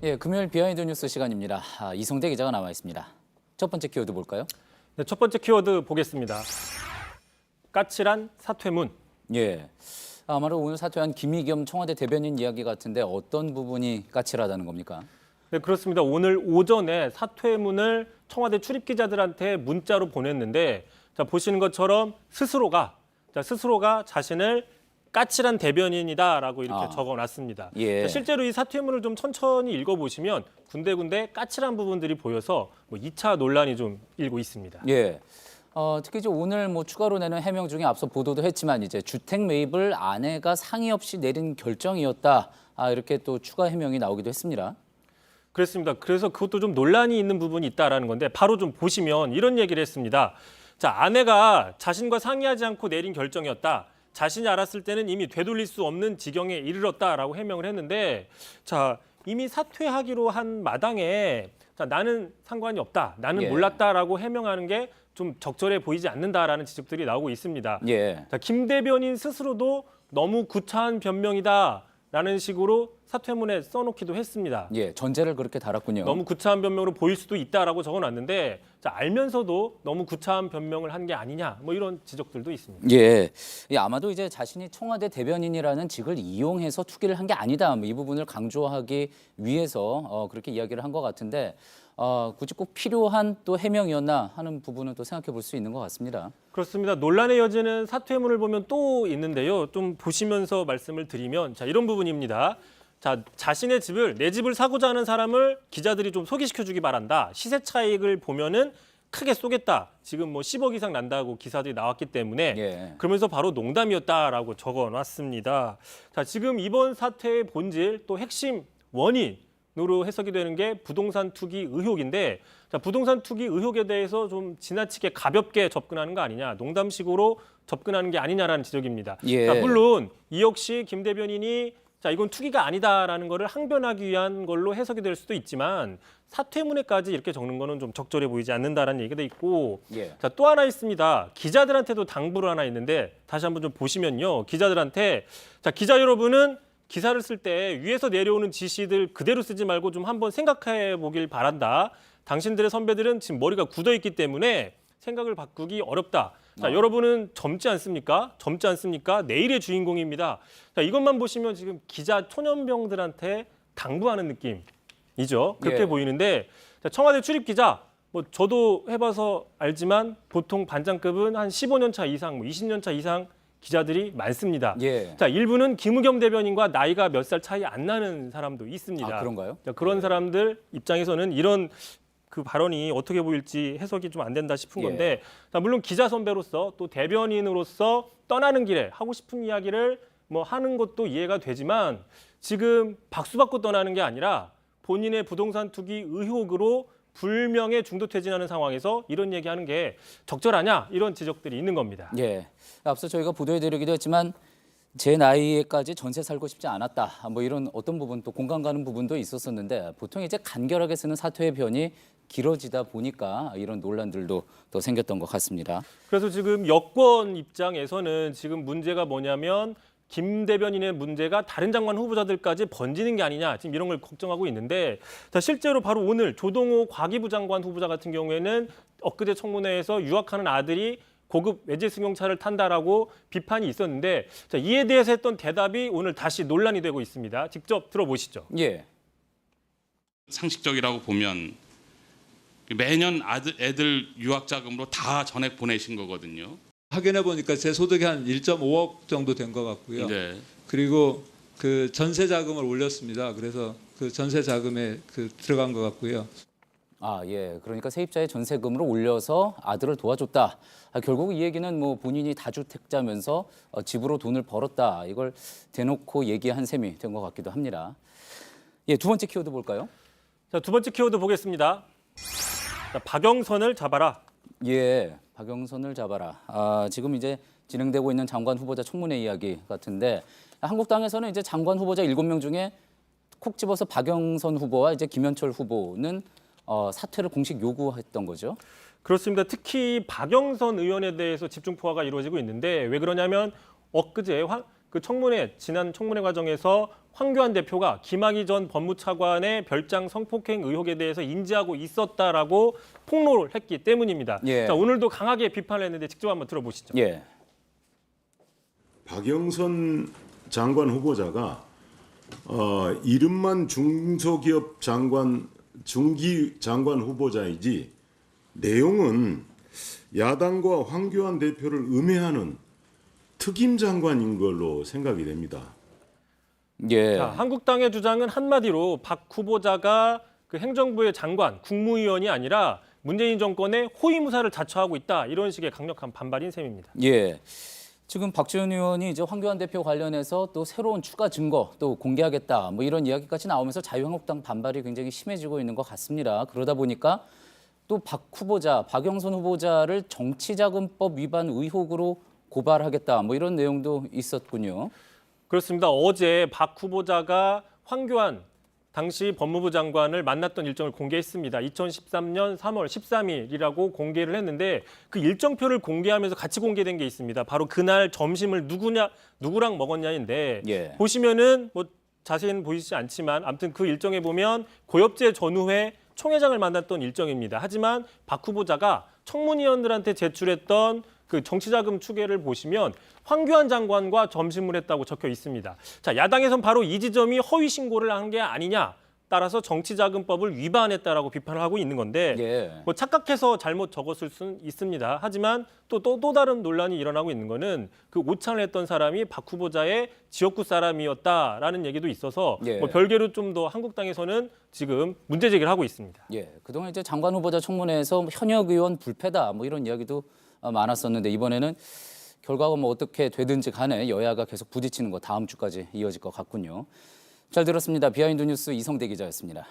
예, 금요일 비하인드 뉴스 시간입니다. 이성대 기자가 나와 있습니다. 첫 번째 키워드 볼까요? 네, 첫 번째 키워드 보겠습니다. 까칠한 사퇴문. 예, 아마도 오늘 사퇴한 김의겸 청와대 대변인 이야기 같은데 어떤 부분이 까칠하다는 겁니까? 네, 그렇습니다. 오늘 오전에 사퇴문을 청와대 출입 기자들한테 문자로 보냈는데, 자, 보시는 것처럼 스스로가 자신을 까칠한 대변인이다라고 이렇게 적어놨습니다. 예. 자, 실제로 이 사퇴문을 좀 천천히 읽어보시면 군데군데 까칠한 부분들이 보여서 2차 논란이 좀 일고 있습니다. 예. 특히 이제 오늘 추가로 내는 해명 중에 앞서 보도도 했지만 이제 주택 매입을 아내가 상의 없이 내린 결정이었다. 이렇게 또 추가 해명이 나오기도 했습니다. 그렇습니다. 그래서 그것도 좀 논란이 있는 부분이 있다라는 건데 바로 좀 보시면 이런 얘기를 했습니다. 자, 아내가 자신과 상의하지 않고 내린 결정이었다. 자신이 알았을 때는 이미 되돌릴 수 없는 지경에 이르렀다라고 해명을 했는데, 자, 이미 사퇴하기로 한 마당에 자, 나는 상관이 없다, 나는 몰랐다라고 해명하는 게 좀 적절해 보이지 않는다라는 지적들이 나오고 있습니다. 예. 자, 김 대변인 스스로도 너무 구차한 변명이다라는 식으로 사퇴문에 써놓기도 했습니다. 예, 전제를 그렇게 달았군요. 너무 구차한 변명으로 보일 수도 있다라고 적어놨는데, 자, 알면서도 너무 구차한 변명을 한 게 아니냐, 이런 지적들도 있습니다. 예, 아마도 이제 자신이 청와대 대변인이라는 직을 이용해서 투기를 한 게 아니다. 이 부분을 강조하기 위해서 그렇게 이야기를 한 것 같은데 굳이 꼭 필요한 또 해명이었나 하는 부분은 또 생각해 볼 수 있는 것 같습니다. 그렇습니다. 논란의 여지는 사퇴문을 보면 또 있는데요. 좀 보시면서 말씀을 드리면, 자, 이런 부분입니다. 자, 자신의 집을, 내 집을 사고자 하는 사람을 기자들이 좀 소개시켜주기 바란다. 시세 차익을 보면은 크게 쏘겠다. 지금 10억 이상 난다고 기사들이 나왔기 때문에 그러면서 바로 농담이었다라고 적어놨습니다. 자, 지금 이번 사태의 본질 또 핵심 원인으로 해석이 되는 게 부동산 투기 의혹인데, 자, 부동산 투기 의혹에 대해서 좀 지나치게 가볍게 접근하는 거 아니냐, 농담식으로 접근하는 게 아니냐라는 지적입니다. 자, 물론 이 역시 김 대변인이 자, 이건 투기가 아니다라는 거를 항변하기 위한 걸로 해석이 될 수도 있지만 사퇴문에까지 이렇게 적는 거는 좀 적절해 보이지 않는다라는 얘기도 있고, 자, 또 하나 있습니다. 기자들한테도 당부를 하나 있는데 다시 한번 좀 보시면요. 기자들한테, 자, 기자 여러분은 기사를 쓸 때 위에서 내려오는 지시들 그대로 쓰지 말고 좀 한번 생각해 보길 바란다. 당신들의 선배들은 지금 머리가 굳어 있기 때문에 생각을 바꾸기 어렵다. 자, 여러분은 젊지 않습니까? 젊지 않습니까? 내일의 주인공입니다. 자, 이것만 보시면 지금 기자 초년병들한테 당부하는 느낌이죠. 그렇게 보이는데, 자, 청와대 출입 기자, 저도 해봐서 알지만 보통 반장급은 한 15년 차 이상, 20년 차 이상 기자들이 많습니다. 자, 일부는 김의겸 대변인과 나이가 몇 살 차이 안 나는 사람도 있습니다. 그런가요? 자, 그런 사람들 입장에서는 이런 그 발언이 어떻게 보일지 해석이 좀 안 된다 싶은 건데, 자, 물론 기자 선배로서 또 대변인으로서 떠나는 길에 하고 싶은 이야기를 하는 것도 이해가 되지만 지금 박수 받고 떠나는 게 아니라 본인의 부동산 투기 의혹으로 불명예 중도 퇴진하는 상황에서 이런 얘기하는 게 적절하냐, 이런 지적들이 있는 겁니다. 예, 앞서 저희가 보도해드리기도 했지만 제 나이에까지 전세 살고 싶지 않았다. 이런 어떤 부분 또 공감 가는 부분도 있었었는데 보통 이제 간결하게 쓰는 사퇴의 변이 길어지다 보니까 이런 논란들도 또 생겼던 것 같습니다. 그래서 지금 여권 입장에서는 지금 문제가 뭐냐면 김 대변인의 문제가 다른 장관 후보자들까지 번지는 게 아니냐, 지금 이런 걸 걱정하고 있는데, 자, 실제로 바로 오늘 조동호 과기부 장관 후보자 같은 경우에는 엊그제 청문회에서 유학하는 아들이 고급 외제 승용차를 탄다라고 비판이 있었는데, 자, 이에 대해서 했던 대답이 오늘 다시 논란이 되고 있습니다. 직접 들어보시죠. 예. 상식적이라고 보면 매년 애들 유학 자금으로 다 전액 보내신 거거든요. 확인해 보니까 제 소득이 한 1.5억 정도 된 것 같고요. 네. 그리고 그 전세 자금을 올렸습니다. 그래서 그 전세 자금에 들어간 것 같고요. 예. 그러니까 세입자의 전세금으로 올려서 아들을 도와줬다. 결국 이 얘기는 본인이 다주택자면서 집으로 돈을 벌었다. 이걸 대놓고 얘기한 셈이 된 것 같기도 합니다. 예, 두 번째 키워드 볼까요? 자, 두 번째 키워드 보겠습니다. 자, 박영선을 잡아라. 예, 박영선을 잡아라. 지금 이제 진행되고 있는 장관 후보자 청문회 이야기 같은데 한국당에서는 이제 장관 후보자 7명 중에 콕 집어서 박영선 후보와 이제 김현철 후보는 사퇴를 공식 요구했던 거죠. 그렇습니다. 특히 박영선 의원에 대해서 집중 포화가 이루어지고 있는데 왜 그러냐면 엊그제 그 청문회 지난 청문회 과정에서 황교안 대표가 김학의 전 법무차관의 별장 성폭행 의혹에 대해서 인지하고 있었다라고 폭로를 했기 때문입니다. 예. 자, 오늘도 강하게 비판을 했는데 직접 한번 들어보시죠. 예. 박영선 장관 후보자가 이름만 중소기업 장관, 중기 장관 후보자이지 내용은 야당과 황교안 대표를 음해하는 특임 장관인 걸로 생각이 됩니다. 예. 자, 한국당의 주장은 한마디로 박 후보자가 그 행정부의 장관, 국무위원이 아니라 문재인 정권의 호위무사를 자처하고 있다. 이런 식의 강력한 반발인 셈입니다. 예. 지금 박지원 의원이 이제 황교안 대표 관련해서 또 새로운 추가 증거 또 공개하겠다 뭐 이런 이야기까지 나오면서 자유한국당 반발이 굉장히 심해지고 있는 것 같습니다. 그러다 보니까 또 박 후보자, 박영선 후보자를 정치자금법 위반 의혹으로 고발하겠다 뭐 이런 내용도 있었군요. 그렇습니다. 어제 박 후보자가 황교안 당시 법무부 장관을 만났던 일정을 공개했습니다. 2013년 3월 13일이라고 공개를 했는데 그 일정표를 공개하면서 같이 공개된 게 있습니다. 바로 그날 점심을 누구랑 먹었냐인데 예. 보시면은 뭐 자세히는 보이지 않지만 아무튼 그 일정에 보면 고엽제 전후회 총회장을 만났던 일정입니다. 하지만 박 후보자가 청문위원들한테 제출했던 그 정치자금 추계를 보시면 황교안 장관과 점심을 했다고 적혀 있습니다. 자, 야당에선 바로 이 지점이 허위 신고를 한 게 아니냐. 따라서 정치자금법을 위반했다라고 비판을 하고 있는 건데 예. 뭐 착각해서 잘못 적었을 수는 있습니다. 하지만 또 다른 논란이 일어나고 있는 거는 그 오찬을 했던 사람이 박 후보자의 지역구 사람이었다라는 얘기도 있어서 예. 뭐 별개로 좀 더 한국당에서는 지금 문제 제기를 하고 있습니다. 예. 그동안 이제 장관 후보자 청문회에서 현역 의원 불패다 뭐 이런 이야기도 많았었는데 이번에는 결과가 뭐 어떻게 되든지 간에 여야가 계속 부딪히는 거 다음 주까지 이어질 것 같군요. 잘 들었습니다. 비하인드 뉴스 이성대 기자였습니다.